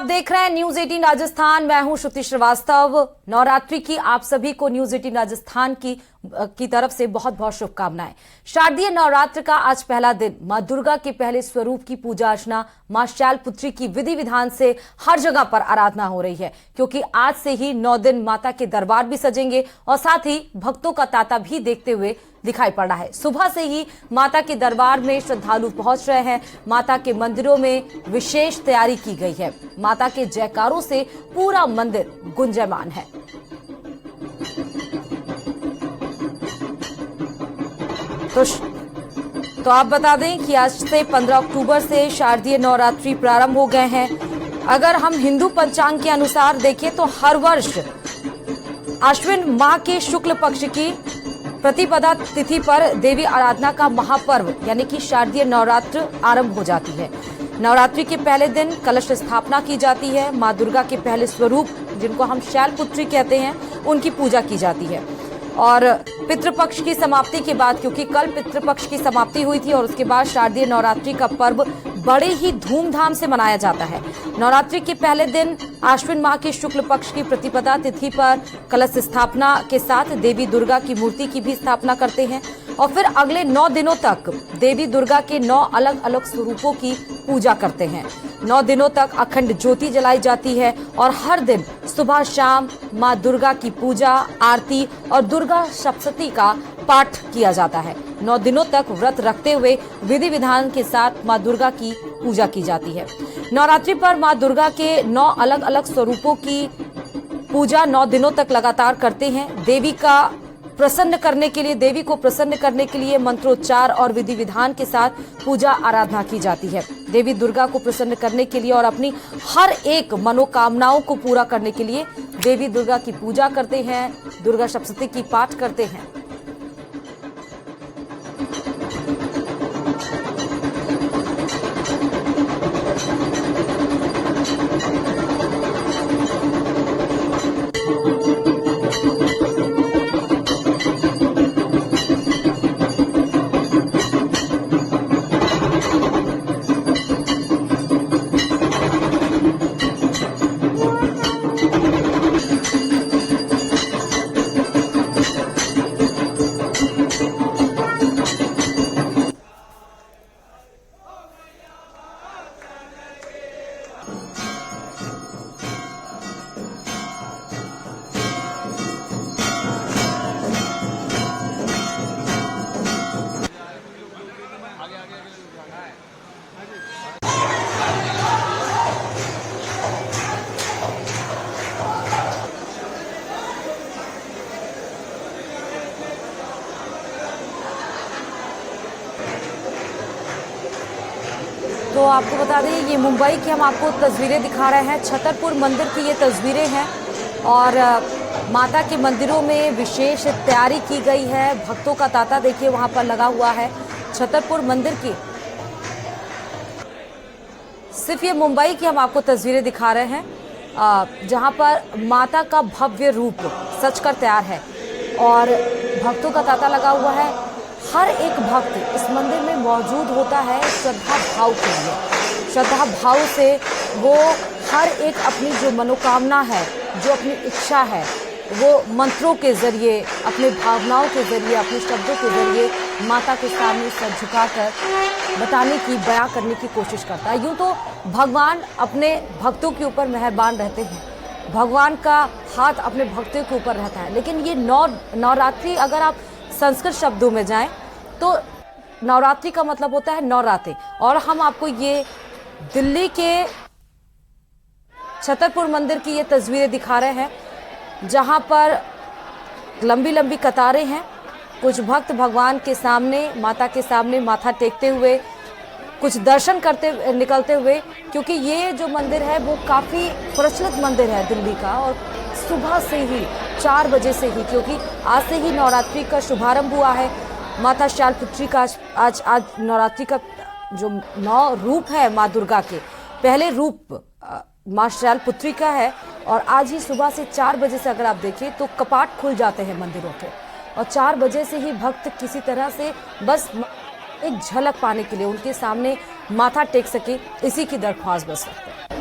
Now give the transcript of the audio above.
आप देख रहे हैं न्यूज 18 राजस्थान। मैं हूं श्रुति श्रीवास्तव। नवरात्रि की आप सभी को न्यूज 18 राजस्थान की तरफ से बहुत बहुत शुभकामनाएं। शारदीय नवरात्र का आज पहला दिन मां दुर्गा के पहले स्वरूप की पूजा अर्चना मां शैलपुत्री की विधि विधान से हर जगह पर आराधना हो रही है, क्योंकि आज से ही 9 दिन माता के दरबार भी सजेंगे और साथ ही भक्तों का तांता भी देखते हुए दिखाई पड़ रहा है। सुबह से ही माता के दरबार में श्रद्धालु पहुंच रहे हैं। माता के मंदिरों में विशेष तैयारी की गई है। माता के जयकारों से पूरा मंदिर गुंजयमान है। तो आप बता दें कि आज से 15 अक्टूबर से शारदीय नवरात्रि प्रारंभ हो गए हैं। अगर हम हिंदू पंचांग के अनुसार देखें तो हर वर्ष आश्विन माह के शुक्ल पक्ष की प्रतिपदा तिथि पर देवी आराधना का महापर्व यानी कि शारदीय नवरात्र आरंभ हो जाती है। नवरात्रि के पहले दिन कलश स्थापना की जाती है। मां दुर्गा के पहले स्वरूप जिनको हम शैलपुत्री कहते हैं उनकी पूजा की जाती है। और पितृपक्ष की समाप्ति के बाद, क्योंकि कल पितृपक्ष की समाप्ति हुई थी और उसके बाद शारदीय नवरात्रि का पर्व बड़े ही धूमधाम से मनाया जाता है। नवरात्रि के पहले दिन आश्विन माह के शुक्ल पक्ष की प्रतिपदा तिथि पर कलश स्थापना के साथ देवी दुर्गा की मूर्ति की भी स्थापना करते हैं और फिर अगले 9 दिनों तक देवी दुर्गा के 9 अलग अलग स्वरूपों की पूजा करते हैं। 9 दिनों तक अखंड ज्योति जलाई जाती है और हर दिन सुबह शाम मां दुर्गा की पूजा, आरती और दुर्गा सप्तशती का पाठ किया जाता है। 9 दिनों तक व्रत रखते हुए विधि विधान के साथ मां दुर्गा की पूजा की जाती है। नवरात्रि पर मां दुर्गा के 9 अलग अलग स्वरूपों की पूजा 9 दिनों तक लगातार करते हैं। देवी को प्रसन्न करने के लिए मंत्रोच्चार और विधि विधान के साथ पूजा आराधना की जाती है। देवी दुर्गा को प्रसन्न करने के लिए और अपनी हर एक मनोकामनाओं को पूरा करने के लिए देवी दुर्गा की पूजा करते हैं, दुर्गा सप्तशती की पाठ करते हैं। तो आपको बता दें ये मुंबई की हम आपको तस्वीरें दिखा रहे हैं। छतरपुर मंदिर की ये तस्वीरें हैं और माता के मंदिरों में विशेष तैयारी की गई है। भक्तों का तांता देखिए वहां पर लगा हुआ है। छतरपुर मंदिर की सिर्फ ये मुंबई की हम आपको तस्वीरें दिखा रहे हैं, जहां पर माता का भव्य रूप सजकर तैयार है और भक्तों का तांता लगा हुआ है। हर एक भक्त इस मंदिर में मौजूद होता है श्रद्धा भाव के लिए। श्रद्धा भाव से वो हर एक अपनी जो मनोकामना है, जो अपनी इच्छा है, वो मंत्रों के जरिए, अपने भावनाओं के जरिए, अपने शब्दों के जरिए माता के सामने सर झुकाकर बताने की, बयां करने की कोशिश करता है। यूं तो भगवान अपने भक्तों के ऊपर मेहरबान रहते हैं, भगवान का हाथ अपने भक्तों के ऊपर रहता है, लेकिन ये नवरात्रि अगर आप संस्कृत शब्दों में जाएं तो नवरात्रि का मतलब होता है 9 रातें। और हम आपको ये दिल्ली के छतरपुर मंदिर की ये तस्वीरें दिखा रहे हैं, जहां पर लंबी लंबी कतारें हैं। कुछ भक्त भगवान के सामने, माता के सामने माथा टेकते हुए, कुछ दर्शन करते निकलते हुए, क्योंकि ये जो मंदिर है वो काफ़ी प्रचलित मंदिर है दिल्ली का। और सुबह से ही 4 बजे से ही, क्योंकि आज से ही नवरात्रि का शुभारंभ हुआ है। माता शैलपुत्री का आज नवरात्रि का जो 9 रूप है माँ दुर्गा के, पहले रूप माँ शैलपुत्री का है और आज ही सुबह से 4 बजे से अगर आप देखें तो कपाट खुल जाते हैं मंदिरों के और 4 बजे से ही भक्त किसी तरह से बस एक झलक पाने के लिए उनके सामने माथा टेक सके, इसी की दरख्वास्त बस रखते हैं।